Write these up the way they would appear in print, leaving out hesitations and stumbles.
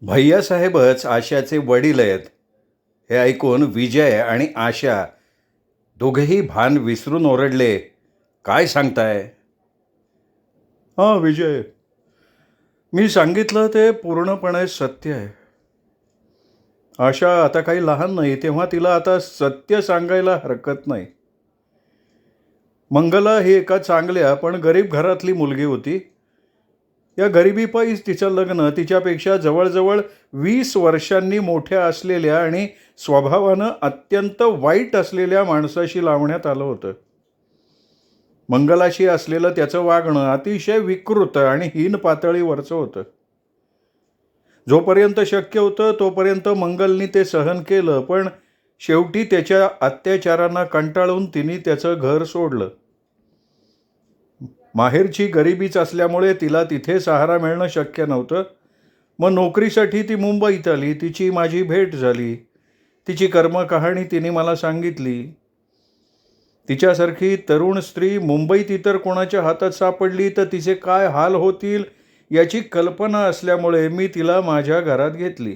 भैयासाहेबच आशाचे वडील आहेत. हे ऐकून विजय आणि आशा दोघेही भान विसरून ओरडले, काय सांगताय? हां विजय, मी सांगितलं ते पूर्णपणे सत्य आहे. आशा आता काही लहान नाही, तेव्हा तिला आता सत्य सांगायला हरकत नाही. मंगला ही एका चांगल्या पण गरीब घरातली मुलगी होती. या गरिबीपायीच तिचं लग्न तिच्यापेक्षा जवळजवळ 20 वर्षांनी मोठ्या असलेल्या आणि स्वभावानं अत्यंत वाईट असलेल्या माणसाशी लावण्यात आलं होतं. मंगलाशी असलेलं त्याचं वागणं अतिशय विकृत आणि हीन पातळीवरचं होतं. जोपर्यंत शक्य होतं तोपर्यंत मंगलनी ते सहन केलं, पण शेवटी त्याच्या अत्याचारांना कंटाळून तिने त्याचं घर सोडलं. माहेरची गरिबीच असल्यामुळे तिला तिथे सहारा मिळणं शक्य नव्हतं. मग नोकरीसाठी ती मुंबईत आली. तिची माझी भेट झाली. तिची कर्मकहाणी तिने मला सांगितली. तिच्यासारखी तरुण स्त्री मुंबईत इतर कोणाच्या हातात सापडली तर तिचे काय हाल होतील याची कल्पना असल्यामुळे मी तिला माझ्या घरात घेतली.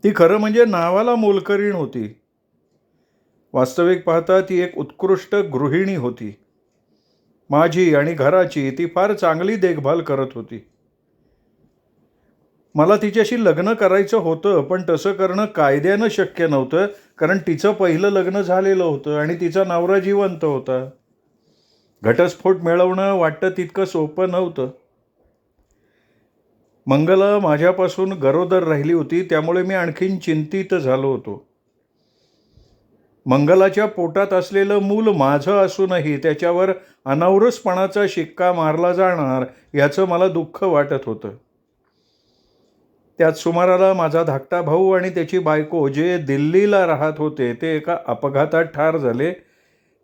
ती खरं म्हणजे नावाला मोलकरीण होती. वास्तविक पाहता ती एक उत्कृष्ट गृहिणी होती. माझी आणि घराची ती फार चांगली देखभाल करत होती. मला तिच्याशी लग्न करायचं होतं, पण तसं करणं कायद्यानं शक्य नव्हतं, कारण तिचं पहिलं लग्न झालेलं होतं आणि तिचा नवरा जिवंत होता. घटस्फोट मिळवणं वाटतं तितकं सोपं नव्हतं. मंगला माझ्यापासून गरोदर राहिली होती, त्यामुळे मी आणखीन चिंतित झालो होतो. मंगलाच्या पोटात असलेलं मूल माझं असूनही त्याच्यावर अनौरसपणाचा शिक्का मारला जाणार याचं मला दुःख वाटत होतं. त्यात सुमाराला माझा धाकटा भाऊ आणि त्याची बायको जे दिल्लीला राहत होते ते एका अपघातात ठार झाले.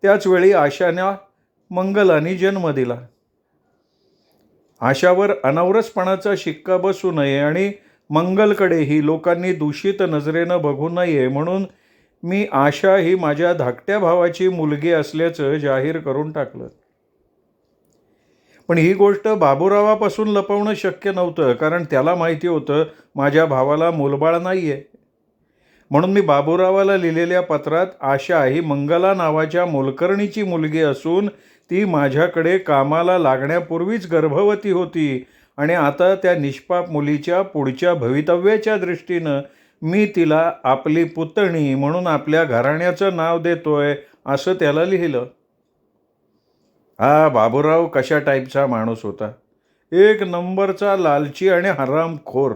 त्याचवेळी आशाने मंगलानी जन्म दिला. आशावर अनौरसपणाचा शिक्का बसू नये आणि मंगलकडेही लोकांनी दूषित नजरेनं बघू नये म्हणून मी आशा ही माझ्या धाकट्या भावाची मुलगी असल्याचं जाहीर करून टाकलं. पण ही गोष्ट बाबूरावापासून लपवणं शक्य नव्हतं, कारण त्याला माहिती होतं माझ्या भावाला मूलबाळ नाही आहे. म्हणून मी बाबूरावाला लिहिलेल्या पत्रात आशा ही मंगला नावाच्या मोलकर्णीची मुलगी असून ती माझ्याकडे कामाला लागण्यापूर्वीच गर्भवती होती आणि आता त्या निष्पाप मुलीच्या पुढच्या भवितव्याच्या दृष्टीनं मी तिला आपली पुतणी म्हणून आपल्या घराण्याचं नाव देतोय असं त्याला लिहिलं. हा बाबूराव कशा टाईपचा माणूस होता? एक नंबरचा लालची आणि हरामखोर.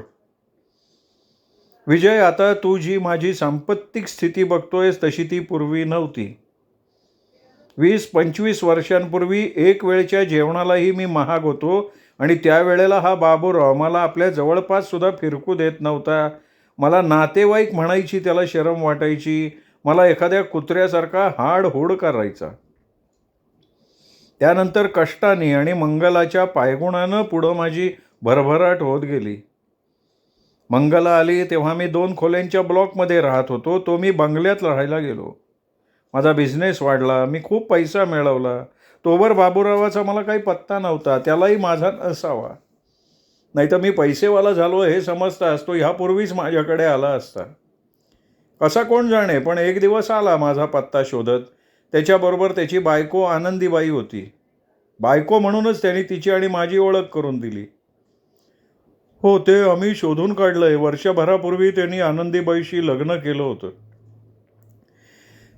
विजय, आता तू जी माझी सांपत्तिक स्थिती बघतोयस तशी ती पूर्वी नव्हती. 20-25 वर्षांपूर्वी एक वेळच्या जेवणालाही मी महाग होतो आणि त्यावेळेला हा बाबूराव मला आपल्या जवळपास सुद्धा फिरकू देत नव्हता. मला नातेवाईक म्हणायची त्याला शरम वाटायची. मला एखाद्या कुत्र्यासारखा हाडहूड करायचा. त्यानंतर कष्टाने आणि मंगलाच्या पायगुणानं पुढं माझी भरभराट होत गेली. मंगला आली तेव्हा मी 2 खोल्यांच्या ब्लॉकमध्ये राहत होतो. तो मी बंगल्यात राहायला गेलो. माझा बिझनेस वाढला. मी खूप पैसा मिळवला. तोवर बाबूरावाचा मला काही पत्ता नव्हता. त्यालाही माझा नसावा. नाहीतर मी पैसेवाला झालो हे समजताच तो ह्यापूर्वीच माझ्याकडे आला असता. कसा कोण जाणे, पण एक दिवस आला माझा पत्ता शोधत. त्याच्याबरोबर त्याची बायको आनंदीबाई होती. बायको म्हणूनच त्यांनी तिची आणि माझी ओळख करून दिली. हो, ते आम्ही शोधून काढलंय. वर्षभरापूर्वी त्यांनी आनंदीबाईशी लग्न केलं होतं.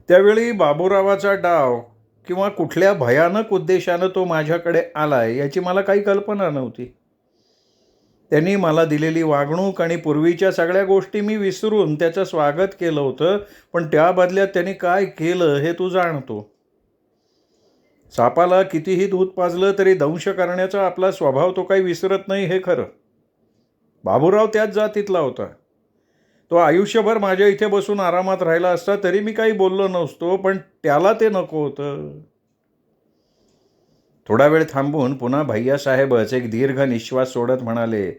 त्यावेळी बाबूरावाचा डाव किंवा कुठल्या भयानक उद्देशानं तो माझ्याकडे आलाय याची मला काही कल्पना नव्हती. त्यांनी मला दिलेली वागणूक आणि पूर्वीच्या सगळ्या गोष्टी मी विसरून त्याचं स्वागत केलं होतं, पण त्या बदल्यात त्यांनी काय केलं हे तू जाणतो. सापाला कितीही दूध पाजलं तरी दंश करण्याचा आपला स्वभाव तो काही विसरत नाही हे खरं. बाबूराव त्याच जातीतला होता. तो आयुष्यभर माझ्या इथे बसून आरामात राहिला असता तरी मी काही बोललो नसतो, पण त्याला ते नको होतं. थोडा वेळ थांबून पुन्हा भैयासाहेबच एक दीर्घ निश्वास सोडत म्हणाले,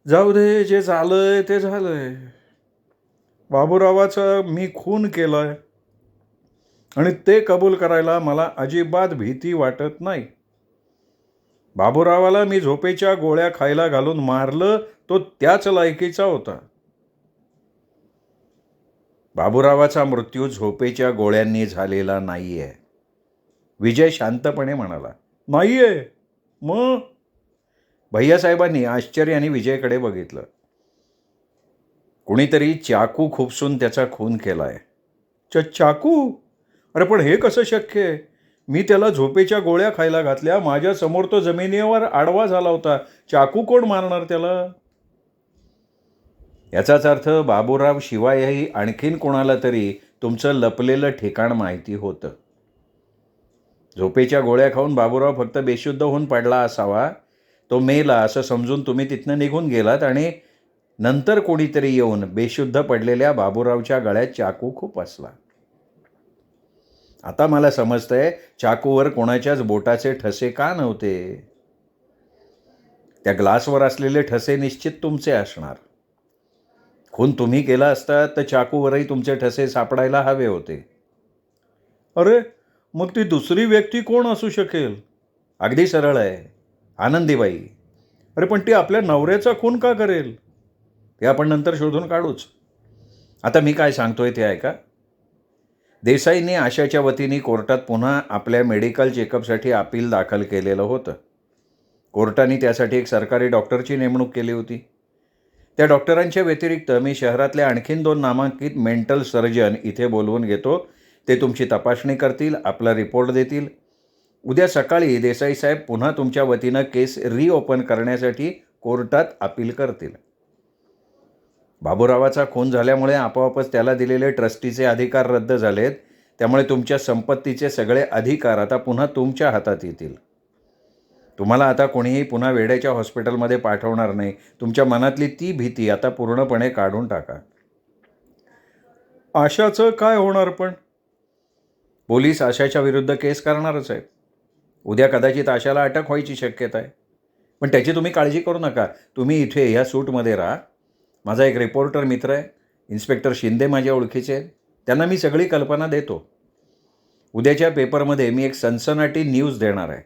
जाऊ दे, जे झालंय ते झालंय. बाबूरावाचा मी खून केलाय आणि ते कबूल करायला मला अजिबात भीती वाटत नाही. बाबूरावाला मी झोपेच्या गोळ्या खायला घालून मारलं, तो त्याच लायकीचा होता. बाबूरावाचा मृत्यू झोपेच्या गोळ्यांनी झालेला नाहीये, विजय शांतपणे म्हणाला. नाहीये? मग? भैयासाहेबांनी आश्चर्याने विजयकडे बघितलं. कुणीतरी चाकू खुपसून त्याचा खून केलाय. चाकू? अरे पण हे कसं शक्य आहे? मी त्याला झोपेच्या गोळ्या खायला घातल्या, माझ्यासमोर तो जमिनीवर आडवा झाला होता. चाकू कोण मारणार त्याला? याचाच अर्थ बाबूराव शिवायही आणखीन कोणाला तरी तुमचं लपलेलं ठिकाण माहिती होतं. झोपेच्या गोळ्या खाऊन बाबूराव फक्त बेशुद्ध होऊन पडला असावा, तो मेला असं समजून तुम्ही तिथनं निघून गेलात आणि नंतर कोणीतरी येऊन बेशुद्ध पडलेल्या बाबूरावच्या गळ्यात चाकू खुपसला. आता मला समजतंय चाकूवर कोणाच्याच बोटाचे ठसे का नव्हते. त्या ग्लासवर असलेले ठसे निश्चित तुमचे असणार. खून तुम्ही केला असता तर चाकूवरही तुमचे ठसे सापडायला हवे होते. अरे मग ती दुसरी व्यक्ती कोण असू शकेल? अगदी सरळ आहे, आनंदीबाई. अरे पण ती आपल्या नवऱ्याचा खून का करेल? ते आपण नंतर शोधून काढूच. आता मी काय सांगतोय ते ऐका. देसाईंनी आशाच्या वतीने कोर्टात पुन्हा आपल्या मेडिकल चेकअपसाठी अपील दाखल केलेलं होतं. कोर्टाने त्यासाठी एक सरकारी डॉक्टरची नेमणूक केली होती. त्या डॉक्टरांच्या व्यतिरिक्त मी शहरातल्या आणखीन 2 नामांकित मेंटल सर्जन इथे बोलवून घेतो. ते तुमची तपासणी करतील, आपला रिपोर्ट देतील. उद्या सकाळी देसाई साहेब पुन्हा तुमच्या वतीनं केस रिओपन करण्यासाठी कोर्टात अपील करतील. बाबूरावाचा खून झाल्यामुळे आपोआपच त्याला दिलेले ट्रस्टीचे अधिकार रद्द झालेत. त्यामुळे तुमच्या संपत्तीचे सगळे अधिकार आता पुन्हा तुमच्या हातात येतील. तुम्हाला आता कोणीही पुन्हा वेड्याच्या हॉस्पिटलमध्ये पाठवणार नाही. तुमच्या मनातली ती भीती आता पूर्णपणे काढून टाका. आशाचं काय होणार पण? पोलीस आशाच्या विरुद्ध केस करणारच आहेत. उद्या कदाचित आशाला अटक व्हायची शक्यता आहे. पण त्याची तुम्ही काळजी करू नका. तुम्ही इथे ह्या सूटमध्ये राहा. माझा एक रिपोर्टर मित्र आहे, इन्स्पेक्टर शिंदे माझ्या ओळखीचे आहेत. त्यांना मी सगळी कल्पना देतो. उद्याच्या पेपरमध्ये मी एक सनसनाटी न्यूज देणार आहे.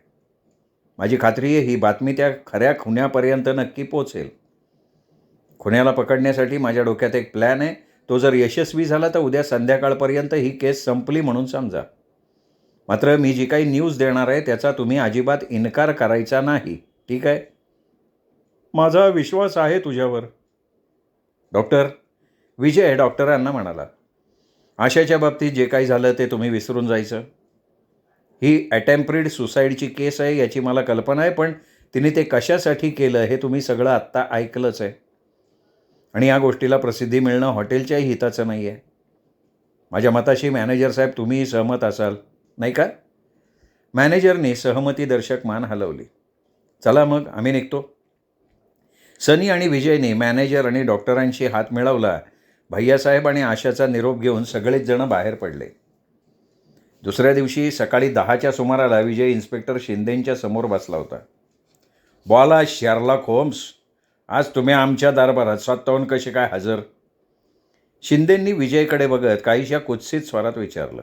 माझी खात्री आहे ही बातमी त्या खऱ्या खुन्यापर्यंत नक्की पोचेल. खुन्याला पकडण्यासाठी माझ्या डोक्यात एक प्लॅन आहे. तो जर यशस्वी झाला तर उद्या संध्याकाळपर्यंत ही केस संपली म्हणून समजा. मात्र मी जी काही न्यूज देणार आहे त्याचा तुम्ही अजिबात इन्कार करायचा नाही, ठीक आहे? माझा विश्वास आहे तुझ्यावर. डॉक्टर, विजय डॉक्टरांना म्हणाला, आशाच्या बाबतीत जे काही झालं ते तुम्ही विसरून जायचं. ही अटेम्प्टेड सुसाईडची केस आहे याची मला कल्पना आहे, पण तिने ते कशासाठी केलं हे तुम्ही सगळं आत्ता ऐकलंच आहे. आणि या गोष्टीला प्रसिद्धी मिळणं हॉटेलच्याही हिताचं नाही आहे. माझ्या मताशी मॅनेजर साहेब तुम्हीही सहमत असाल, नाही का? मॅनेजरने सहमतीदर्शक मान हलवली. चला मग आम्ही निघतो. सनी आणि विजयने मॅनेजर आणि डॉक्टरांशी हात मिळवला. भैयासाहेब आणि आशाचा निरोप घेऊन सगळेच जण बाहेर पडले. दुसऱ्या दिवशी सकाळी 10च्या सुमाराला विजय इन्स्पेक्टर शिंदेंच्या समोर बसला होता. बोला शेरलॉक होम्स, आज तुम्ही आमच्या दरबारात स्वतःहून कसे काय हजर? शिंदेंनी विजयकडे बघत काहीशा कुत्सित स्वरात विचारलं.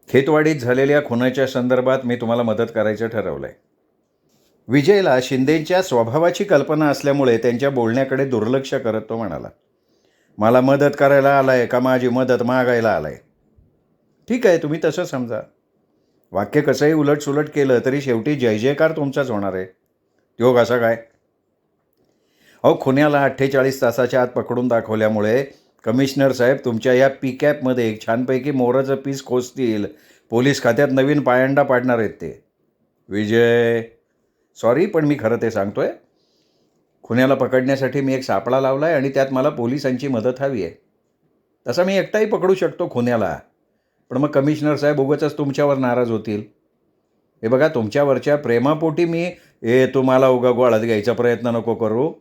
खेतवाडीत झालेल्या खुनाच्या संदर्भात मी तुम्हाला मदत करायचं ठरवलं आहे. विजयला शिंदेंच्या स्वभावाची कल्पना असल्यामुळे त्यांच्या बोलण्याकडे दुर्लक्ष करत तो म्हणाला, मला मदत करायला आलाय का माझी मदत मागायला आलाय? ठीक आहे, तुम्ही तसं समजा. वाक्य कसंही उलटसुलट केलं तरी शेवटी जय जयकार तुमचाच होणार आहे. तो कसा काय? अहो, खुन्याला 48 तासाच्या आत पकडून दाखवल्यामुळे कमिशनर साहेब तुमच्या या पीकॅपमध्ये एक छानपैकी मोराचं पीस खोचतील. पोलीस खात्यात नवीन पायंडा पाडणार आहेत ते. विजय, सॉरी पण मी खरं ते सांगतोय. खुन्याला पकडण्यासाठी मी एक सापळा लावला आहे आणि त्यात मला पोलिसांची मदत हवी आहे. तसा मी एकटाही पकडू शकतो खुन्याला, पण मग कमिशनर साहेब उगाचच तुमच्यावर नाराज होतील. हे बघा, तुमच्यावरच्या प्रेमापोटी मी तुम्हाला उगा गोळात घ्यायचा प्रयत्न नको करू.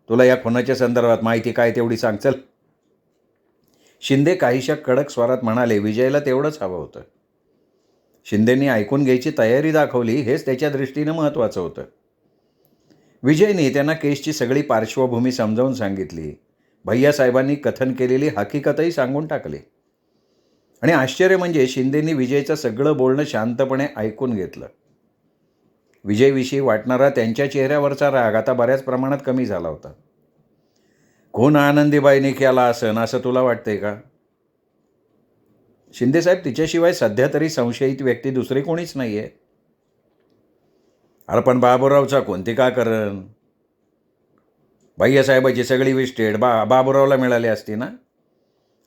तुला या खुनाच्या संदर्भात माहिती काय तेवढी सांग चल. शिंदे काहीशा कडक स्वरात म्हणाले. विजयला तेवढंच हवं होतं. शिंदेंनी ऐकून घ्यायची तयारी दाखवली हेच त्याच्या दृष्टीनं महत्त्वाचं होतं. विजयने त्यांना केसची सगळी पार्श्वभूमी समजावून सांगितली. भैयासाहेबांनी कथन केलेली हकीकतही सांगून टाकली. आणि आश्चर्य म्हणजे शिंदेंनी विजयचं सगळं बोलणं शांतपणे ऐकून घेतलं. विजयविषयी वाटणारा त्यांच्या चेहऱ्यावरचा राग आता बऱ्याच प्रमाणात कमी झाला होता. खून आनंदीबाईंनी केला असेल असं तुला वाटतंय का? शिंदेसाहेब, तिच्याशिवाय सध्या तरी संशयित व्यक्ती दुसरी कोणीच नाही आहे. अरे पण बाबूरावचा कोणती का करण? भैयासाहेबाची सगळी इस्टेट बाबूरावला मिळाली असती ना,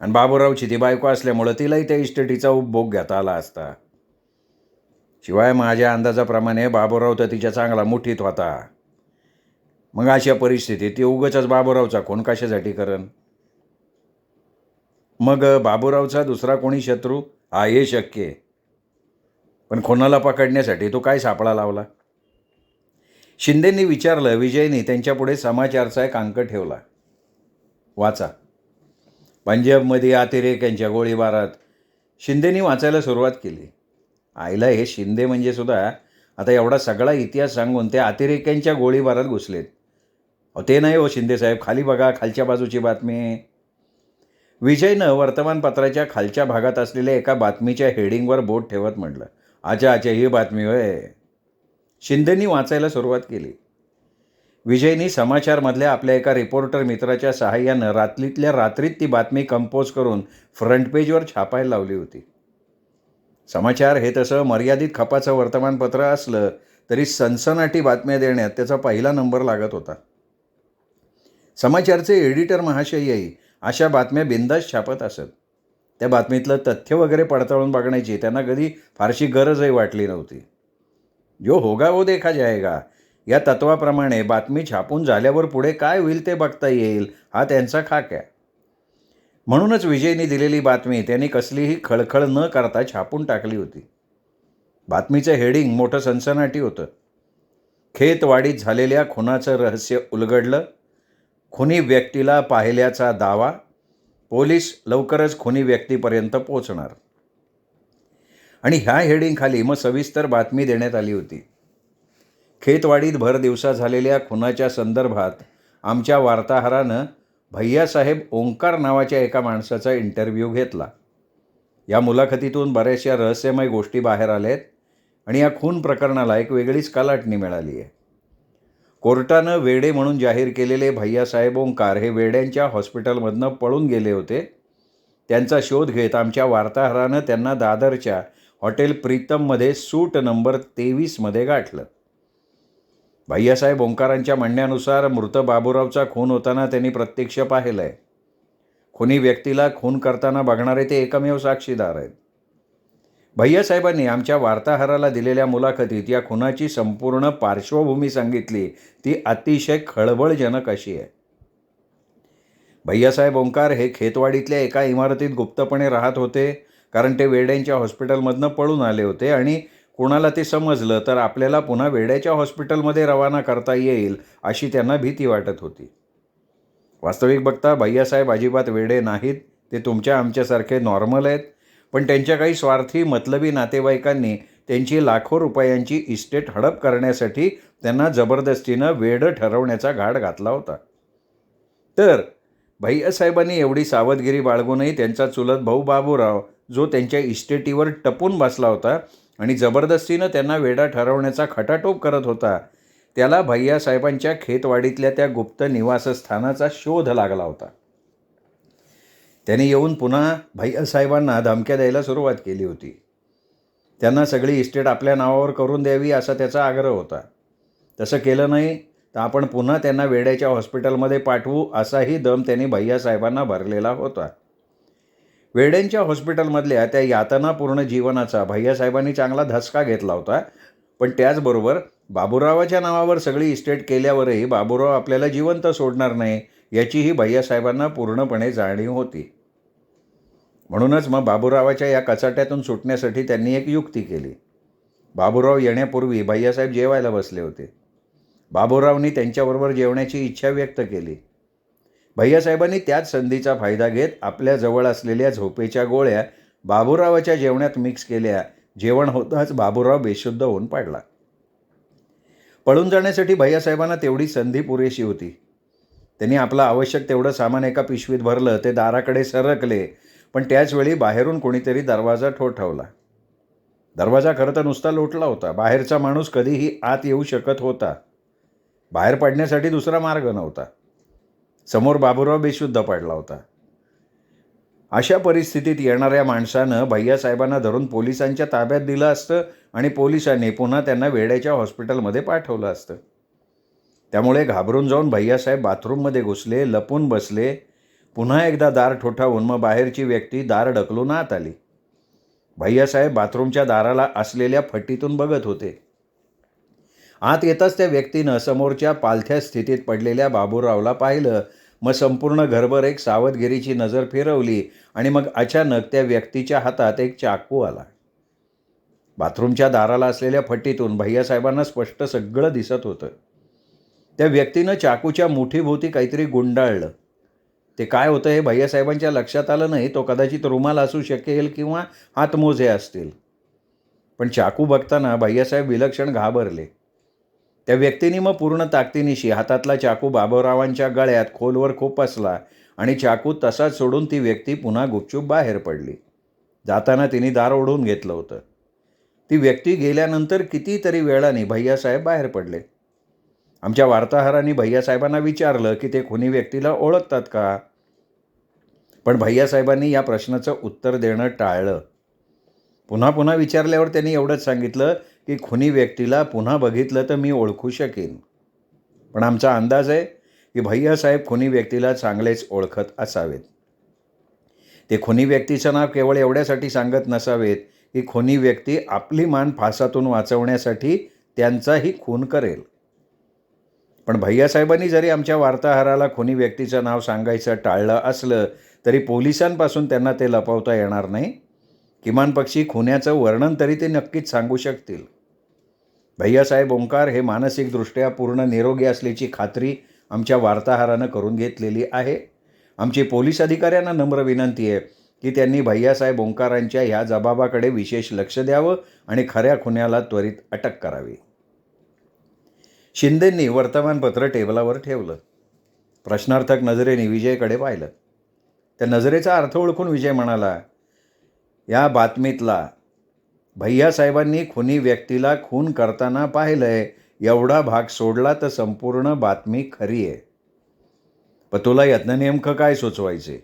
आणि बाबूरावची ती बायको असल्यामुळं तिलाही त्या इस्टेटीचा उपभोग घेता आला असता. शिवाय माझ्या अंदाजाप्रमाणे बाबूराव तर तिच्या चांगला मुठीत होता. मग अशा परिस्थितीत ती उगाचच बाबूरावचा खून कशासाठी करण? मग बाबूरावचा दुसरा कोणी शत्रू? हा, हे शक्य आहे. पण खुनाला पकडण्यासाठी तो काय सापळा लावला? शिंदेंनी विचारलं. विजयनी त्यांच्यापुढे समाचारचा एक अंक ठेवला. वाचा. पंजाबमध्ये अतिरेक्यांच्या गोळीबारात. शिंदेंनी वाचायला सुरुवात केली. आईला हे शिंदे म्हणजे सुद्धा आता एवढा सगळा इतिहास सांगून त्या अतिरेक्यांच्या गोळीबारात घुसलेत. ते नाही हो शिंदेसाहेब, खाली बघा, खालच्या बाजूची बातमी. विजयनं वर्तमानपत्राच्या खालच्या भागात असलेल्या एका बातमीच्या हेडिंगवर बोट ठेवत म्हटलं, अच्छा अच्छा, ही बातमी होय. शिंदेंनी वाचायला सुरुवात केली. विजयनी समाचारमधल्या आपल्या एका रिपोर्टर मित्राच्या सहाय्यानं रात्रीतल्या रात्रीत ती बातमी कंपोज करून फ्रंट पेजवर छापायला लावली होती. समाचार हे तसं मर्यादित खपाचं वर्तमानपत्र असलं तरी सनसनाटी बातम्या देण्यात त्याचा पहिला नंबर लागत होता. समाचारचे एडिटर महाशयही अशा बातम्या बिंदास छापत असत. त्या बातमीतलं तथ्य वगैरे पडताळून बघण्याची त्यांना कधी फारशी गरजही वाटली नव्हती. जो होगा वो देखा जाएगा या तत्वाप्रमाणे बातमी छापून झाल्यावर पुढे काय होईल ते बघता येईल, हा त्यांचा खाक आहे. म्हणूनच विजयनी दिलेली बातमी त्यांनी कसलीही खळखळ न करता छापून टाकली होती. बातमीचं हेडिंग मोठं सनसनाटी होतं. खेतवाडीत झालेल्या खुनाचं रहस्य उलगडलं. खुनी व्यक्तीला पाहिल्याचा दावा. पोलीस लवकरच खुनी व्यक्तीपर्यंत पोहोचणार. आणि ह्या हेडिंगखाली मग सविस्तर बातमी देण्यात आली होती. खेतवाडीत भर दिवसा झालेल्या खुनाच्या संदर्भात आमच्या वार्ताहरानं भैयासाहेब ओंकार नावाच्या एका माणसाचा इंटरव्ह्यू घेतला. या मुलाखतीतून बऱ्याचशा रहस्यमय गोष्टी बाहेर आल्यात आणि या खून प्रकरणाला एक वेगळीच कलाटणी मिळाली आहे. कोर्टानं वेडे म्हणून जाहीर केलेले भैयासाहेब ओंकार हे वेड्यांच्या हॉस्पिटलमधनं पळून गेले होते. त्यांचा शोध घेत आमच्या वार्ताहरानं त्यांना दादरच्या हॉटेल प्रीतममध्ये सूट नंबर 23मध्ये गाठलं. भैयासाहेब ओंकारांच्या म्हणण्यानुसार मृत बाबूरावचा खून होताना त्यांनी प्रत्यक्ष पाहिलं आहे. खुनी व्यक्तीला खून करताना बघणारे ते एकमेव साक्षीदार आहेत. भैयासाहेबांनी आमच्या वार्ताहराला दिलेल्या मुलाखतीत या खुनाची संपूर्ण पार्श्वभूमी सांगितली. ती अतिशय खळबळजनक अशी आहे. भैयासाहेब ओंकार हे खेतवाडीतल्या एका इमारतीत गुप्तपणे राहत होते, कारण ते वेड्यांच्या हॉस्पिटलमधनं पळून आले होते आणि कोणाला ते समजलं तर आपल्याला पुन्हा वेड्याच्या हॉस्पिटलमध्ये रवाना करता येईल अशी त्यांना भीती वाटत होती. वास्तविक बघता भैयासाहेब अजिबात वेडे नाहीत. ते तुमच्या आमच्यासारखे नॉर्मल आहेत. पण त्यांच्या काही स्वार्थी मतलबी नातेवाईकांनी त्यांची लाखो रुपयांची इस्टेट हडप करण्यासाठी त्यांना जबरदस्तीनं वेडं ठरवण्याचा घाट घातला होता. तर भैयासाहेबांनी एवढी सावधगिरी बाळगूनही त्यांचा चुलत भाऊ बाबूराव, जो त्यांच्या इस्टेटीवर टपून बसला होता आणि जबरदस्तीनं त्यांना वेडा ठरवण्याचा खटाटोप करत होता, त्याला भैयासाहेबांच्या खेतवाडीतल्या त्या गुप्त निवासस्थानाचा शोध लागला होता. त्यांनी येऊन पुन्हा भैयासाहेबांना धमक्या द्यायला सुरुवात केली होती. त्यांना सगळी इस्टेट आपल्या नावावर करून द्यावी असा त्याचा आग्रह होता. तसं केलं नाही तर आपण पुन्हा त्यांना वेड्याच्या हॉस्पिटलमध्ये पाठवू असाही दम त्यांनी भैयासाहेबांना भरलेला होता. वेड्यांच्या हॉस्पिटलमधल्या त्या यातनापूर्ण जीवनाचा भैयासाहेबांनी चांगला धसका घेतला होता. पण त्याचबरोबर बाबूरावाच्या नावावर सगळी इस्टेट केल्यावरही बाबूराव आपल्याला जिवंत सोडणार नाही याचीही भैयासाहेबांना पूर्णपणे जाणीव होती. म्हणूनच मग बाबूरावाच्या या कचाट्यातून सुटण्यासाठी त्यांनी एक युक्ती केली. बाबूराव येण्यापूर्वी भैयासाहेब जेवायला बसले होते. बाबूरावनी त्यांच्याबरोबर जेवण्याची इच्छा व्यक्त केली. भैयासाहेबांनी त्याच संधीचा फायदा घेत आपल्या जवळ असलेल्या झोपेच्या गोळ्या बाबूरावाच्या जेवणात मिक्स केल्या. जेवण होताच बाबूराव बेशुद्ध होऊन पडला. पळून जाण्यासाठी भैयासाहेबांना तेवढी संधी पुरेशी होती. त्यांनी आपलं आवश्यक तेवढं सामान एका पिशवीत भरलं. ते दाराकडे सरकले, पण त्याचवेळी बाहेरून कोणीतरी दरवाजा ठोठावला. दरवाजा खरं तर नुसता लोटला होता. बाहेरचा माणूस कधीही आत येऊ शकत होता. बाहेर पडण्यासाठी दुसरा मार्ग नव्हता. समोर बाबूराव बेशुद्ध पडला होता. अशा परिस्थितीत येणाऱ्या माणसानं भैयासाहेबांना धरून पोलिसांच्या ताब्यात दिलं असतं आणि पोलिसांनी पुन्हा त्यांना वेड्याच्या हॉस्पिटलमध्ये पाठवलं असतं. त्यामुळे घाबरून जाऊन भैयासाहेब बाथरूममध्ये घुसले, लपून बसले. पुन्हा एकदा दार ठोठावून मग बाहेरची व्यक्ती दार ढकलून आत आली. भैयासाहेब बाथरूमच्या दाराला असलेल्या फटीतून बघत होते. आत येताच त्या व्यक्तीनं समोरच्या पालथ्या स्थितीत पडलेल्या बाबूरावला पाहिलं. मग संपूर्ण घरभर एक सावधगिरीची नजर फिरवली आणि मग अचानक त्या व्यक्तीच्या हातात एक चाकू आला. बाथरूमच्या दाराला असलेल्या फटीतून भैयासाहेबांना स्पष्ट सगळं दिसत होतं. त्या व्यक्तीनं चाकूच्या मुठीभोवती काहीतरी गुंडाळलं. ते काय होतं हे भैयासाहेबांच्या लक्षात आलं नाही. तो कदाचित रुमाल असू शकेल किंवा हातमोजे असतील. पण चाकू बघताना भैयासाहेब विलक्षण घाबरले. त्या व्यक्तीने मग पूर्ण ताकदीनिशी हातातला चाकू बाबूरावांच्या गळ्यात खोलवर खुपसला आणि चाकू तसाच सोडून ती व्यक्ती पुन्हा गुपचूप बाहेर पडली. जाताना तिने दार ओढून घेतलं होतं. ती व्यक्ती गेल्यानंतर कितीतरी वेळाने भैयासाहेब बाहेर पडले. आमच्या वार्ताहरांनी भैयासाहेबांना विचारलं की ते खुनी व्यक्तीला ओळखतात का? पण भैयासाहेबांनी या प्रश्नाचं उत्तर देणं टाळलं. पुन्हा पुन्हा विचारल्यावर त्यांनी एवढंच सांगितलं की खुनी व्यक्तीला पुन्हा बघितलं तर मी ओळखू शकेन. पण आमचा अंदाज आहे की भैयासाहेब खुनी व्यक्तीला चांगलेच ओळखत असावेत. ते खुनी व्यक्तीचं नाव केवळ एवढ्यासाठी सांगत नसावेत की खुनी व्यक्ती आपली मान फासातून वाचवण्यासाठी त्यांचाही खून करेल. पण भैयासाहेबांनी जरी आमच्या वार्ताहराला खुनी व्यक्तीचं नाव सांगायचं टाळलं असलं तरी पोलिसांपासून त्यांना ते लपवता येणार नाही. किमान पक्षी खुन्याचं वर्णन तरी ते नक्कीच सांगू शकतील. भैयासाहेब ओंकार हे मानसिकदृष्ट्या पूर्ण निरोगी असल्याची खात्री आमच्या वार्ताहरानं करून घेतलेली आहे. आमची पोलीस अधिकाऱ्यांना नम्र विनंती आहे की त्यांनी भैयासाहेब ओंकारांच्या ह्या जबाबाकडे विशेष लक्ष द्यावं आणि खऱ्या खुन्याला त्वरित अटक करावी. शिंदेंनी वर्तमानपत्र टेबलावर ठेवलं. प्रश्नार्थक नजरेने विजयकडे पाहिलं. त्या नजरेचा अर्थ ओळखून विजय म्हणाला, या बातमीतला भैयासाहेबांनी खुनी व्यक्तीला खून करताना पाहिलंय एवढा भाग सोडला तर संपूर्ण बातमी खरी आहे. पण तुला यातनं नेमकं काय सुचवायचे?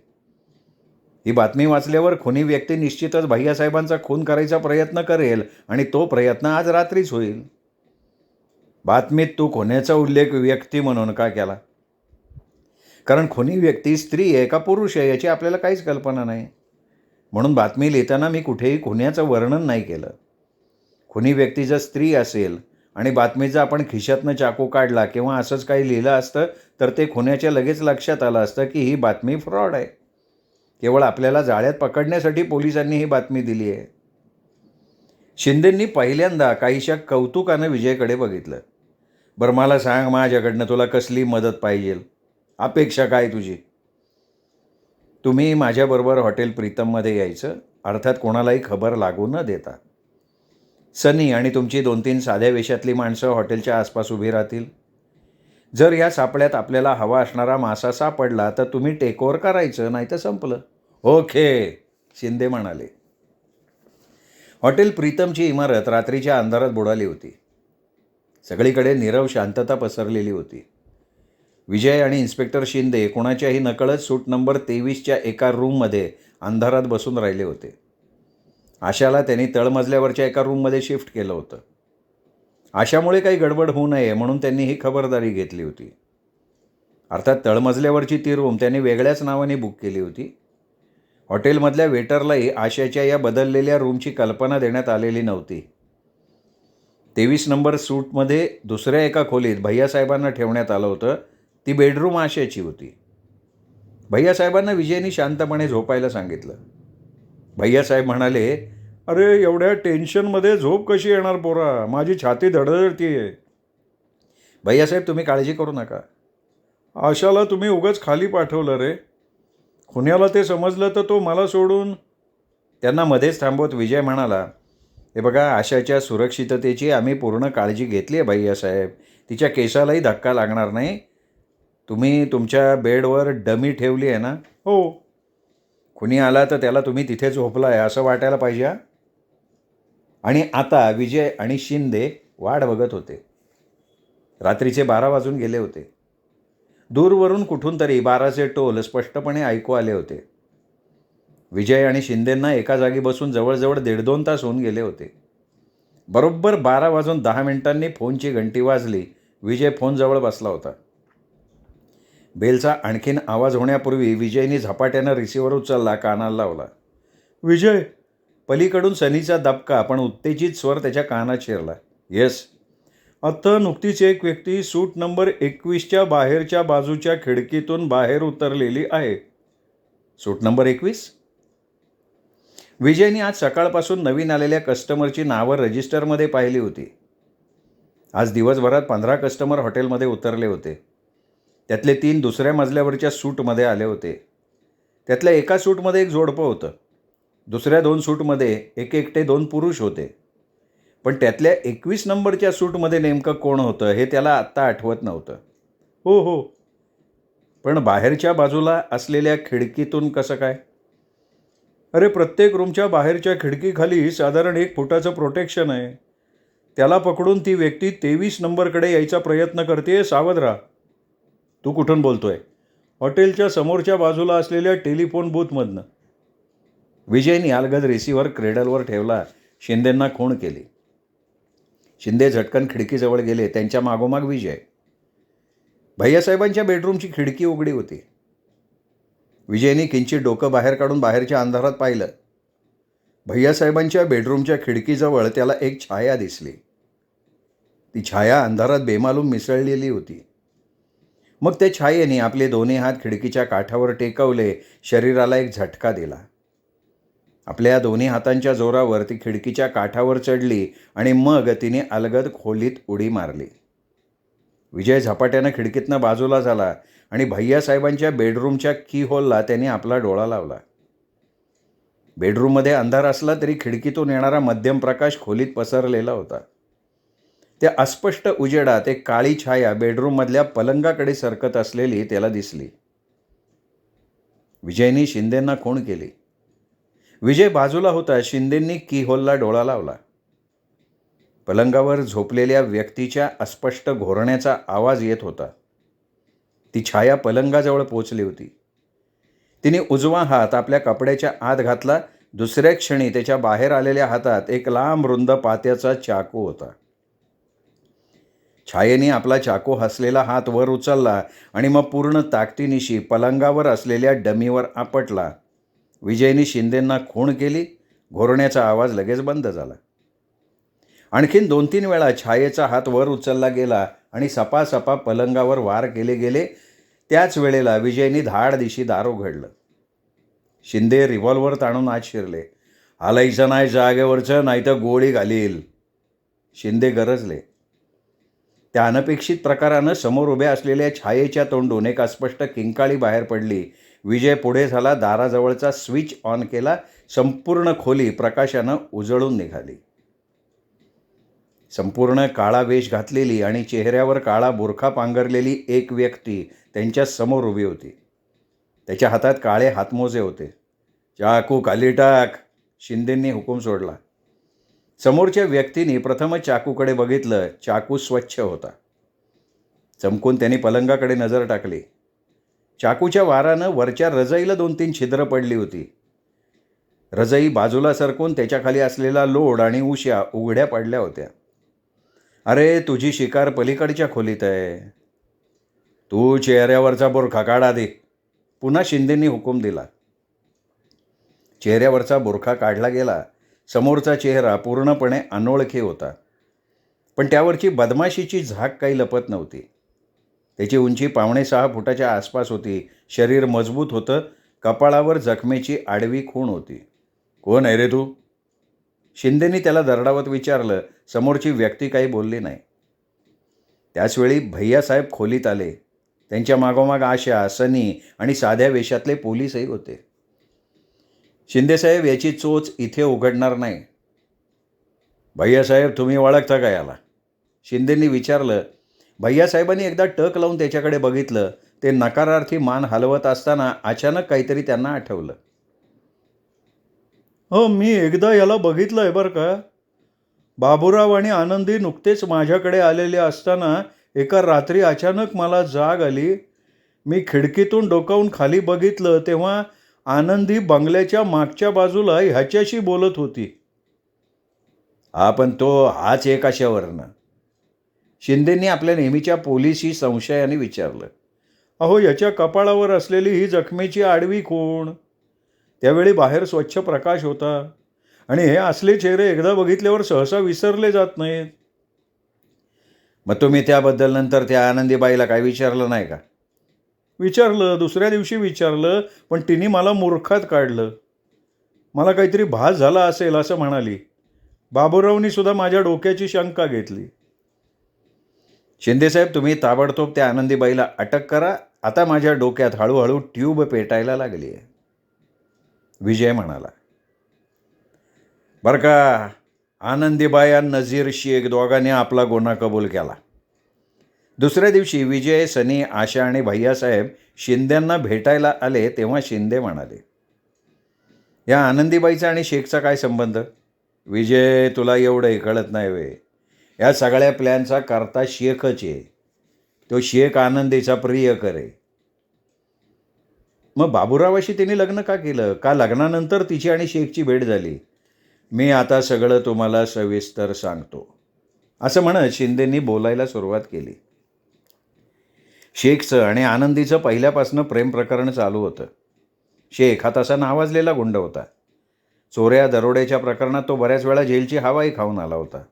ही बातमी वाचल्यावर खुनी व्यक्ती निश्चितच भैयासाहेबांचा खून करायचा प्रयत्न करेल आणि तो प्रयत्न आज रात्रीच होईल. बातमीत तू खुन्याचा उल्लेख व्यक्ती म्हणून का केला? कारण खुनी व्यक्ती स्त्री आहे का पुरुष आहे याची आपल्याला काहीच कल्पना नाही. म्हणून बातमी लिहिताना मी कुठेही खुन्याचं वर्णन नाही केलं. खुनी व्यक्ती जर स्त्री असेल आणि बातमीचा आपण खिशातनं चाकू काढला किंवा असंच काही लिहिलं असतं तर ते खुन्याच्या लगेच लक्षात आलं असतं की ही बातमी फ्रॉड आहे. केवळ आपल्याला जाळ्यात पकडण्यासाठी पोलिसांनी ही बातमी दिली आहे. शिंदेंनी पहिल्यांदा काहीशा कौतुकानं विजयकडे बघितलं. बरं मला सांग, माझ्याकडनं तुला कसली मदत पाहिजे? अपेक्षा काय तुझी? तुम्ही माझ्याबरोबर हॉटेल प्रीतममध्ये यायचं, अर्थात कोणालाही खबर लागू न देता. सनी आणि तुमची 2-3 साध्या वेशातली माणसं हॉटेलच्या आसपास उभी राहतील. जर या सापळ्यात आपल्याला हवा असणारा मासा सापडला तर तुम्ही टेकओव्हर करायचं, नाही तर संपलं. ओके, शिंदे म्हणाले. हॉटेल प्रीतमची इमारत रात्रीच्या अंधारात बुडाली होती. सगळीकडे नीरव शांतता पसरलेली होती. विजय आणि इन्स्पेक्टर शिंदे कोणाच्याही नकळत सूट नंबर 23च्या एका रूममध्ये अंधारात बसून राहिले होते. आशाला त्यांनी तळमजल्यावरच्या एका रूममध्ये शिफ्ट केलं होतं. आशामुळे काही गडबड होऊ नये म्हणून त्यांनी ही खबरदारी घेतली होती. अर्थात तळमजल्यावरची ती रूम त्यांनी वेगळ्याच नावाने बुक केली होती. हॉटेलमधल्या वेटरलाही आशाच्या या बदललेल्या रूमची कल्पना देण्यात आलेली नव्हती. 23 नंबर सूटमध्ये दुसऱ्या एका खोलीत भैयासाहेबांना ठेवण्यात आलं होतं. ती बेडरूम आशाची होती. भैयासाहेबांना विजयनी शांतपणे झोपायला सांगितलं. भैयासाहेब म्हणाले, अरे एवढ्या टेन्शनमध्ये झोप कशी येणार पोरा? माझी छाती धडधडतीये. भैयासाहेब तुम्ही काळजी करू नका. आशाला तुम्ही उगाच खाली पाठवलं रे. खुन्याला ते समजलं तर तो मला सोडून. त्यांना मध्येच थांबवत विजय म्हणाला, हे बघा, आशाच्या सुरक्षिततेची आम्ही पूर्ण काळजी घेतली आहे भैयासाहेब. तिच्या केसालाही धक्का लागणार नाही. तुम्ही तुमच्या बेडवर डमी ठेवली आहे ना? हो. खुनी आला तर त्याला तुम्ही तिथे झोपला आहे असं वाटायला पाहिजे. आणि आता विजय आणि शिंदे वाट बघत होते. रात्रीचे 12 वाजून गेले होते. दूरवरून कुठून तरी 12चे टोल स्पष्टपणे ऐकू आले होते. विजय आणि शिंदेंना एका जागी बसून जवळजवळ 1.5-2 तास होऊन गेले होते. बरोबर 12 वाजून 10 मिनिटांनी फोनची घंटी वाजली. विजय फोनजवळ बसला होता. बेलचा आणखीन आवाज होण्यापूर्वी विजयनी झपाट्यानं रिसिव्हर उचलला, कानाला लावला. विजय. पलीकडून सनीचा दबका पण उत्तेजित स्वर त्याच्या कानात शिरला. येस. आता नुकतीच एक व्यक्ती सूट नंबर 21च्या बाहेरच्या बाजूच्या खिडकीतून बाहेर उतरलेली आहे. सूट नंबर 21? विजयनी आज सकाळपासून नवीन आलेल्या कस्टमरची नावं रजिस्टरमध्ये पाहिली होती. आज दिवसभरात 15 कस्टमर हॉटेलमध्ये उतरले होते. त्यातले 3 दुसऱ्या मजल्यावरच्या सूटमध्ये आले होते. त्यातल्या एका सूटमध्ये एक जोडपं होतं. दुसऱ्या 2 सूटमध्ये एकटे 2 पुरुष होते. पण त्यातल्या 21 नंबरच्या सूटमध्ये नेमकं कोण होतं हे त्याला आत्ता आठवत नव्हतं. हो. पण बाहेरच्या बाजूला असलेल्या खिडकीतून कसं काय? अरे, प्रत्येक रूमच्या बाहेरच्या खिडकीखाली साधारण 1 फुटाचं प्रोटेक्शन आहे. त्याला पकडून ती व्यक्ती 23 नंबरकडे यायचा प्रयत्न करते. सावध राहा. तू कुठून बोलतोय? हॉटेलच्या समोरच्या बाजूला असलेल्या टेलिफोन बूथमधनं. विजयनी अलगद रिसिव्हर क्रेडलवर ठेवला. शिंदेंना खूण केली. शिंदे झटकन खिडकीजवळ गेले. त्यांच्या मागोमाग विजय. भैयासाहेबांच्या बेडरूमची खिडकी उघडी होती. विजयनी किंचित डोकं बाहेर काढून बाहेरच्या अंधारात पाहिलं. भैयासाहेबांच्या बेडरूमच्या खिडकीजवळ त्याला एक छाया दिसली. ती छाया अंधारात बेमालूम मिसळलेली होती. मग त्या छायेने आपले दोन्ही हात खिडकीच्या काठावर टेकवले. शरीराला एक झटका दिला. आपल्या दोन्ही हातांच्या जोरावर ती खिडकीच्या काठावर चढली आणि मग तिने अलगद खोलीत उडी मारली. विजय झपाट्यानं खिडकीतनं बाजूला झाला आणि भैयासाहेबांच्या बेडरूमच्या की-होलला त्याने आपला डोळा लावला. बेडरूममध्ये अंधार असला तरी खिडकीतून येणारा मध्यम प्रकाश खोलीत पसरलेला होता. त्या अस्पष्ट उजेडात एक काळी छाया बेडरूममधल्या पलंगाकडे सरकत असलेली त्याला दिसली. विजयनी शिंदेंना खूण केली. विजय बाजूला होता. शिंदेंनी की-होलला डोळा लावला. पलंगावर झोपलेल्या व्यक्तीच्या अस्पष्ट घोरण्याचा आवाज येत होता. ती छाया पलंगाजवळ पोचली होती. तिने उजवा हात आपल्या कपड्याच्या आत घातला. दुसऱ्या क्षणी त्याच्या बाहेर आलेल्या हातात एक लांब रुंद पात्याचा चाकू होता. छायेने आपला चाकू हसलेला हात वर उचलला आणि मग पूर्ण ताकदीनिशी पलंगावर असलेल्या डमीवर आपटला. विजयनी शिंदेंना खूण केली. घोरण्याचा आवाज लगेच बंद झाला. आणखीन 2-3 वेळा छायेचा हात वर उचलला गेला आणि सपासपा पलंगावर वार केले गेले. त्याच वेळेला विजयनी धाडदिशी दार उघडलं. शिंदे रिव्हॉल्वर ताणून आत शिरले. हालायचं नाही जागेवरचं, नाही तर गोळी घालील. शिंदे गरजले. त्या अनपेक्षित प्रकारानं समोर उभ्या असलेल्या छायेच्या तोंडून एक अस्पष्ट किंकाळी बाहेर पडली. विजय पुढे झाला. दाराजवळचा स्विच ऑन केला. संपूर्ण खोली प्रकाशानं उजळून निघाली. संपूर्ण काळा वेश घातलेली आणि चेहऱ्यावर काळा बुरखा पांघरलेली एक व्यक्ती त्यांच्या समोर उभी होती. त्याच्या हातात काळे हातमोजे होते. चाकू खाली टाक, शिंदेंनी हुकूम सोडला. समोरच्या व्यक्तीने प्रथम चाकूकडे बघितलं. चाकू स्वच्छ होता. चमकून त्यांनी पलंगाकडे नजर टाकली. चाकूच्या वारानं वरच्या रजईला 2-3 छिद्र पडली होती. रजई बाजूला सरकून त्याच्याखाली असलेला लोड आणि उश्या उघड्या पडल्या होत्या. अरे, तुझी शिकार पलीकडच्या खोलीत आहे. तू चेहऱ्यावरचा बुरखा काढ आधी, पुन्हा शिंदेंनी हुकूम दिला. चेहऱ्यावरचा बुरखा काढला गेला. समोरचा चेहरा पूर्णपणे अनोळखी होता. पण त्यावरची बदमाशीची झाक काही लपत नव्हती. त्याची उंची 5.5 फुटाच्या आसपास होती. शरीर मजबूत होतं. कपाळावर जखमेची आडवी खूण होती. कोण आहे रे तू? शिंदेंनी त्याला दरडावत विचारलं. समोरची व्यक्ती काही बोलली नाही. त्याचवेळी भैयासाहेब खोलीत आले. त्यांच्या मागोमाग आशा, सनी आणि साध्या वेशातले पोलीसही होते. शिंदेसाहेब, याची चोच इथे उघडणार नाही. भैयासाहेब, तुम्ही ओळखता का याला? शिंदेंनी विचारलं. भैयासाहेबांनी एकदा टक लावून त्याच्याकडे बघितलं. ते नकारार्थी मान हलवत असताना अचानक काहीतरी त्यांना आठवलं. मी एकदा याला बघितलं आहे बरं का. बाबूराव आणि आनंदी नुकतेच माझ्याकडे आलेले असताना एका रात्री अचानक मला जाग आली. मी खिडकीतून डोकावून खाली बघितलं तेव्हा आनंदी बंगल्याच्या मागच्या बाजूला ह्याच्याशी बोलत होती. हा पण तो हाच एक कशावरनं? शिंदेंनी आपल्या नेहमीच्या पोलिसी संशयाने विचारलं. अहो, याच्या कपाळावर असलेली ही जखमेची आडवी खूण. त्यावेळी बाहेर स्वच्छ प्रकाश होता आणि हे असले चेहरे एकदा बघितल्यावर सहसा विसरले जात नाहीत. मग तुम्ही त्याबद्दल नंतर त्या आनंदीबाईला काय विचारलं नाही का? विचारलं, दुसऱ्या दिवशी विचारलं, पण तिने मला मूर्खात काढलं. मला काहीतरी भास झाला असेल असं म्हणाली. बाबूरावनी सुद्धा माझ्या डोक्याची शंका घेतली. शिंदेसाहेब, तुम्ही ताबडतोब त्या आनंदीबाईला अटक करा. आता माझ्या डोक्यात हळूहळू ट्यूब पेटायला लागली आहे, विजय म्हणाला. बरं का, आनंदीबाई आणि नजीर शेख दोघांनी आपला गुन्हा कबूल केला. दुसऱ्या दिवशी विजय, सनी, आशा आणि भैयासाहेब शिंद्यांना भेटायला आले तेव्हा शिंदे म्हणाले, या आनंदीबाईचा आणि शेखचा काय संबंध? विजय, तुला एवढंही कळत नाही वे. या सगळ्या प्लॅनचा करता शेखच आहे. तो शेख आनंदीचा प्रियकर आहे. मग बाबूरावाशी तिने लग्न का केलं? का लग्नानंतर तिची आणि शेखची भेट झाली? मी आता सगळं तुम्हाला सविस्तर सांगतो, असं म्हणत शिंदेंनी बोलायला सुरुवात केली. शेखचं आणि आनंदीचं पहिल्यापासून प्रेम प्रकरण चालू होतं. शेख हा तसा नावाजलेला गुंड होता. चोऱ्या दरोड्याच्या प्रकरणात तो बऱ्याच वेळा जेलची हवाही खाऊन आला होता.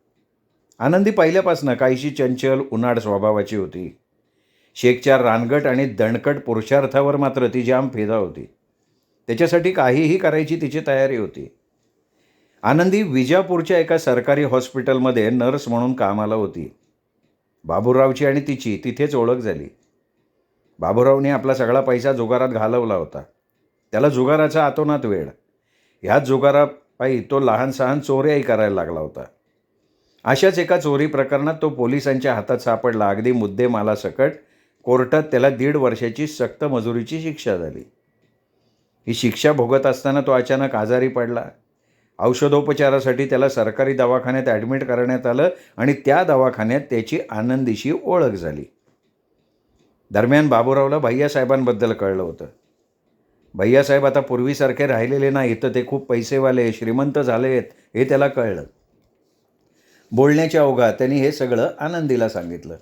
आनंदी पहिल्यापासून काहीशी चंचल, उन्हाळ स्वभावाची होती. शेखच्या रानगट आणि दणकट पुरुषार्थावर मात्र ती जाम फिदा होती. त्याच्यासाठी काहीही करायची तिची तयारी होती. आनंदी विजापूरच्या एका सरकारी हॉस्पिटलमध्ये नर्स म्हणून कामाला होती. बाबूरावची आणि तिची तिथेच ओळख झाली. बाबूरावने आपला सगळा पैसा जुगारात घालवला होता. त्याला जुगाराचा अतोनात वेळ. ह्याच जुगारापायी तो लहान सहान चोऱ्याही करायला लागला होता. अशाच एका चोरी प्रकरणात तो पोलिसांच्या हातात सापडला. अगदी मुद्देमालासकट कोर्टात त्याला 1.5 वर्षाची सक्त मजुरीची शिक्षा झाली. ही शिक्षा भोगत असताना तो अचानक आजारी पडला. औषधोपचारासाठी त्याला सरकारी दवाखान्यात ॲडमिट करण्यात आलं आणि त्या दवाखान्यात त्याची आनंदीशी ओळख झाली. दरम्यान बाबूरावला भैयासाहेबांबद्दल कळलं होतं. भैयासाहेब आता पूर्वीसारखे राहिलेले नाहीत, तर ते खूप पैसेवाले, श्रीमंत झालेत हे त्याला कळलं. बोलण्याच्या ओघात त्यांनी हे सगळं आनंदीला सांगितलं.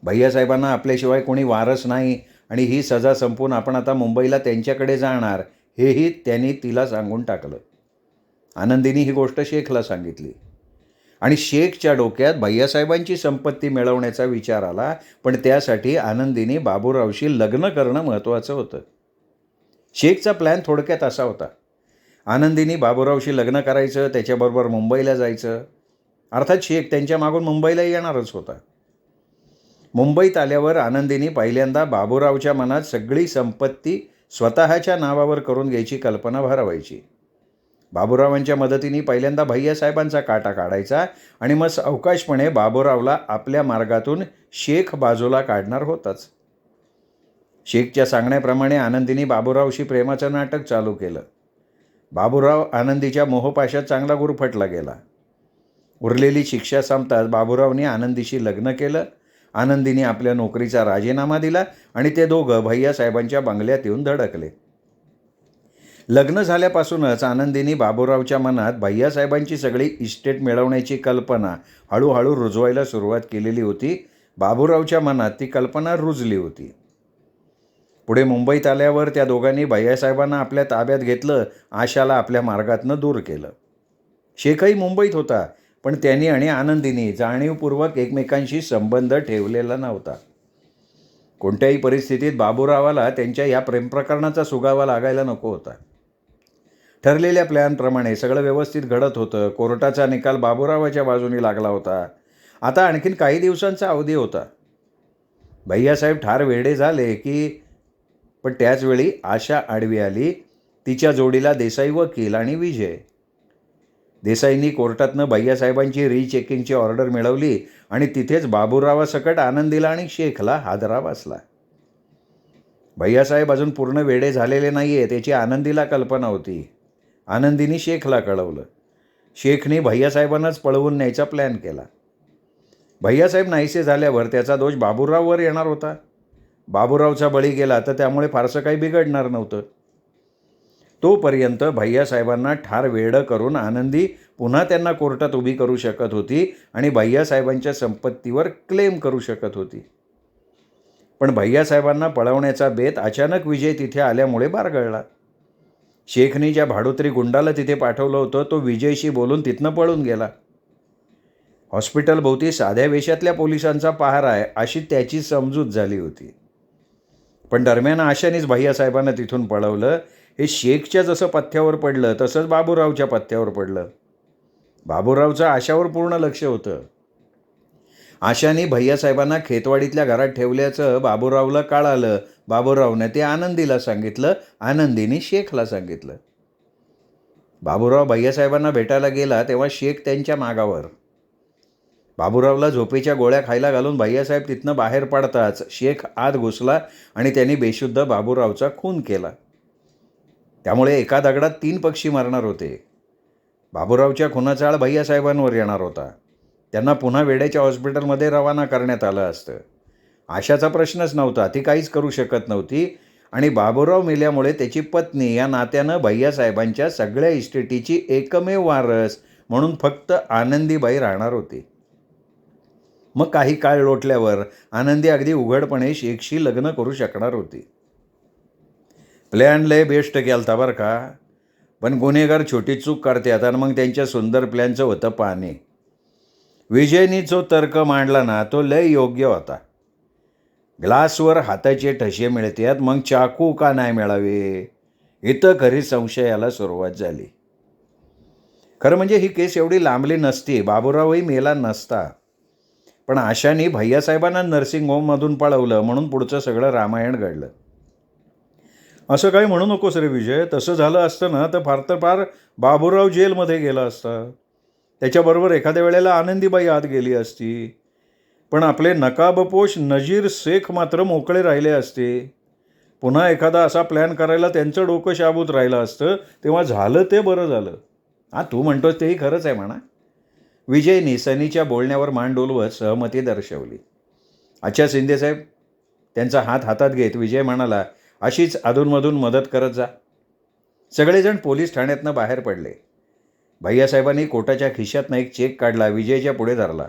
भैयासाहेबांना आपल्याशिवाय कोणी वारस नाही आणि ही सजा संपून आपण आता मुंबईला त्यांच्याकडे जाणार हेही त्यांनी तिला सांगून टाकलं. आनंदीने ही गोष्ट शेखला सांगितली आणि शेखच्या डोक्यात भैयासाहेबांची संपत्ती मिळवण्याचा विचार आला. पण त्यासाठी आनंदीने बाबूरावशी लग्न करणं महत्त्वाचं होतं. शेखचा प्लॅन थोडक्यात असा होता. आनंदीने बाबूरावशी लग्न करायचं, त्याच्याबरोबर मुंबईला जायचं. अर्थात शेख त्यांच्या मागून मुंबईला येणारच होता. मुंबईत आल्यावर आनंदीने पहिल्यांदा बाबूरावच्या मनात सगळी संपत्ती स्वतःच्या नावावर करून घ्यायची कल्पना भरवायची. बाबूरावांच्या मदतीने पहिल्यांदा भैयासाहेबांचा काटा काढायचा आणि मग सावकाशपणे बाबूरावला आपल्या मार्गातून शेख बाजूला काढणार होताच. शेखच्या सांगण्याप्रमाणे आनंदीने बाबूरावशी प्रेमाचं नाटक चालू केलं. बाबूराव आनंदीच्या मोहपाशात चांगला गुरफटला गेला. उरलेली शिक्षा संपताच बाबूरावने आनंदीशी लग्न केलं. आनंदीने आपल्या नोकरीचा राजीनामा दिला आणि ते दोघं भैयासाहेबांच्या बंगल्यात येऊन धडकले. लग्न झाल्यापासूनच आनंदीने बाबूरावच्या मनात भैयासाहेबांची सगळी इस्टेट मिळवण्याची कल्पना हळूहळू रुजवायला सुरुवात केलेली होती. बाबूरावच्या मनात ती कल्पना रुजली होती. पुढे मुंबईत आल्यावर त्या दोघांनी भैयासाहेबांना आपल्या ताब्यात घेतलं. आशाला आपल्या मार्गातनं दूर केलं. शेखही मुंबईत होता, पण त्यांनी आणि आनंदीने जाणीवपूर्वक एकमेकांशी संबंध ठेवलेला नव्हता. कोणत्याही परिस्थितीत बाबूरावाला त्यांच्या या प्रेमप्रकरणाचा सुगावा लागायला नको होता. ठरलेल्या प्लॅनप्रमाणे सगळं व्यवस्थित घडत होतं. कोर्टाचा निकाल बाबूरावाच्या बाजूने लागला होता. आता आणखीन काही दिवसांचा अवधी होता. भैयासाहेब ठार वेडे झाले पण त्याचवेळी आशा आडवी आली. तिच्या जोडीला देसाई वकील आणि विजय. देसाईंनी कोर्टातनं भैयासाहेबांची रिचेकिंगची ऑर्डर मिळवली आणि तिथेच बाबूरावासकट आनंदीला आणि शेखला हादरा बसला. भैयासाहेब अजून पूर्ण वेडे झालेले नाही आहे त्याची आनंदीला कल्पना होती. आनंदीने शेखला कळवलं. शेखने भैयासाहेबांनाच पळवून न्यायचा प्लॅन केला. भैयासाहेब नाहीसे झाल्यावर त्याचा दोष बाबूराववर येणार होता. बाबूरावचा बळी गेला तर त्यामुळे फारसं काही बिघडणार नव्हतं. तोपर्यंत भैयासाहेबांना ठार वेडं करून आनंदी पुन्हा त्यांना कोर्टात उभी करू शकत होती आणि भैयासाहेबांच्या संपत्तीवर क्लेम करू शकत होती. पण भैयासाहेबांना पळवण्याचा बेत अचानक विजय तिथे आल्यामुळे बारगळला. शेखनी ज्या भाडोत्री गुंडाला तिथे पाठवलं होतं तो विजयशी बोलून तिथनं पळून गेला. हॉस्पिटलभोवती साध्या वेशातल्या पोलिसांचा पहारा आहे अशी त्याची समजूत झाली होती. पण दरम्यान आशानेच भैयासाहेबांना तिथून पळवलं. हे शेखच्या जसं पथ्यावर पडलं तसंच बाबूरावच्या पथ्यावर पडलं. बाबूरावचं आशावर पूर्ण लक्ष होतं. आशाने भैयासाहेबांना खेतवाडीतल्या घरात ठेवल्याचं बाबूरावला कळालं. बाबूरावने ते आनंदीला सांगितलं. आनंदीने शेखला सांगितलं. बाबूराव भैयासाहेबांना भेटायला गेला तेव्हा शेख त्यांच्या मागावर. बाबूरावला झोपेच्या गोळ्या खायला घालून भैयासाहेब तिथनं बाहेर पडताच शेख आत घुसला आणि त्यांनी बेशुद्ध बाबूरावचा खून केला. त्यामुळे एका दगडात 3 पक्षी मारणार होते. बाबूरावच्या खुनाचा आळ भैयासाहेबांवर येणार होता. त्यांना पुन्हा वेड्याच्या हॉस्पिटलमध्ये रवाना करण्यात आलं असतं. आशाचा प्रश्नच नव्हता. ती काहीच करू शकत नव्हती आणि बाबूराव मेल्यामुळे त्याची पत्नी या नात्यानं भैयासाहेबांच्या सगळ्या इस्टेटीची एकमेव वारस म्हणून फक्त आनंदीबाई राहणार होती. मग काही काळ लोटल्यावर आनंदी अगदी उघडपणे शेखशी लग्न करू शकणार होती. प्लॅन लय बेस्ट केलता बरं का. पण गुन्हेगार छोटी चूक करतात आणि मग त्यांच्या सुंदर प्लॅनचं होतं पाणी. विजयनी जो तर्क मांडला ना तो लय योग्य होता. ग्लासवर हाताचे ठसे मिळतात मग चाकू का नाही मिळावे. इथं खरी संशयाला सुरुवात झाली. खरं म्हणजे ही केस एवढी लांबली नसती. बाबूरावही मेला नसता. पण आशाने भैयासाहेबांना नर्सिंग होममधून पळवलं म्हणून पुढचं सगळं रामायण घडलं. असं काही म्हणू नकोस रे विजय. तसं झालं असतं ना तर फार बाबूराव जेलमध्ये गेला असता. त्याच्याबरोबर एखाद्या वेळेला आनंदीबाई आत गेली असती. पण आपले नकाबपोश नजीर शेख मात्र मोकळे राहिले असते. पुन्हा एखादा असा प्लॅन करायला त्यांचं डोकं शाबूत राहिलं असतं. तेव्हा झालं ते बरं झालं. तू म्हणतोस तेही खरंच आहे म्हणा. विजयनी सनीच्या बोलण्यावर मान डोलवत सहमती दर्शवली. अच्छा शिंदेसाहेब. त्यांचा हात हातात घेत विजय म्हणाला, अशीच अधूनमधून मदत करत जा. सगळेजण पोलीस ठाण्यातनं बाहेर पडले. भैयासाहेबांनी कोटाच्या खिशातनं एक चेक काढला. विजयच्या पुढे धरला.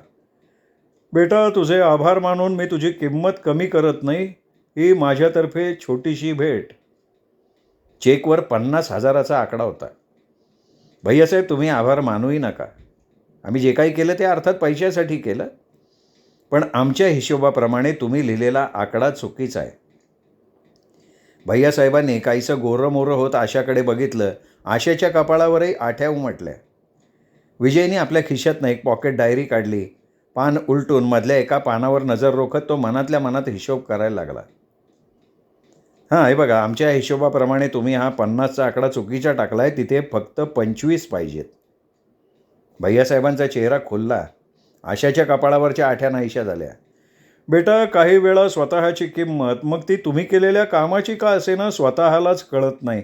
बेटा तुझे आभार मानून मी तुझी किंमत कमी करत नाही. ही माझ्यातर्फे छोटीशी भेट. चेकवर 50,000चा आकडा होता. भैयासाहेब तुम्ही आभार मानूही नका. आम्ही जे काही केलं ते अर्थात पैशासाठी केलं. पण आमच्या हिशोबाप्रमाणे तुम्ही लिहिलेला आकडा चुकीचा आहे. भैयासाहेबांनी काहीसं गोरंमोरं होत आशाकडे बघितलं. आशाच्या कपाळावरही आठ्या उमटल्या. विजयने आपल्या खिशातनं एक पॉकेट डायरी काढली. पान उलटून मधल्या एका पानावर नजर रोखत तो मनातल्या मनात हिशोब करायला लागला. हे बघा आमच्या हिशोबाप्रमाणे तुम्ही हा 50चा आकडा चुकीचा टाकला आहे. तिथे फक्त 25 पाहिजेत. भैयासाहेबांचा चेहरा खुलला. आशाच्या कपाळावरच्या आठ्या नाहीशा झाल्या. बेटा काही वेळा स्वतःची किंमत मग ती तुम्ही केलेल्या कामाची का असेना स्वतःलाच कळत नाही.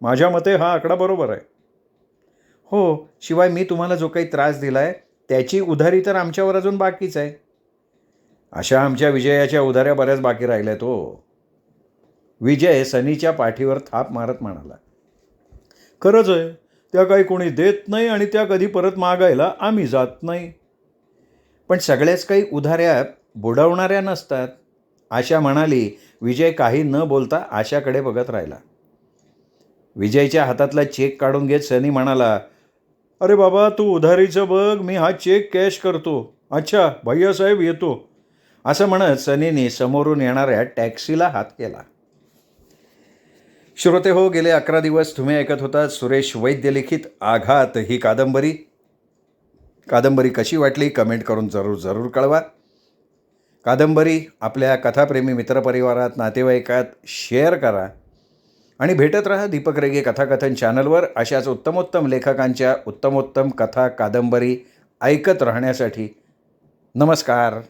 माझ्या मते हा आकडा बरोबर आहे. हो शिवाय मी तुम्हाला जो काही त्रास दिला आहे त्याची उधारी तर आमच्यावर अजून बाकीच आहे. अशा आमच्या विजयाच्या उधाऱ्या बऱ्याच बाकी राहिल्यात हो. विजय सनीच्या पाठीवर थाप मारत म्हणाला. खरंच आहे. त्या काही कोणी देत नाही आणि त्या कधी परत मागायला आम्ही जात नाही. पण सगळ्याच काही उधाऱ्या बुडवणाऱ्या नसतात. आशा म्हणाली. विजय काही न बोलता आशाकडे बघत राहिला. विजयच्या हातातला चेक काढून घेत सनी म्हणाला, अरे बाबा तू उधारीचं बघ. मी हा चेक कॅश करतो. अच्छा भैयासाहेब येतो. असं म्हणत सनीने समोरून येणाऱ्या टॅक्सीला हात केला. श्रोते हो, गेले 11 दिवस तुम्ही ऐकत होता सुरेश वैद्य लिखित आघात ही कादंबरी. कशी वाटली कमेंट करून जरूर कळवा. कादंबरी आपल्या कथाप्रेमी मित्रपरिवारात नातेवाईकात शेअर करा आणि भेटत राहा दीपक रेगे कथाकथन चॅनलवर अशाच उत्तमोत्तम लेखकांच्या उत्तमोत्तम कथा कादंबरी ऐकत राहण्यासाठी. नमस्कार.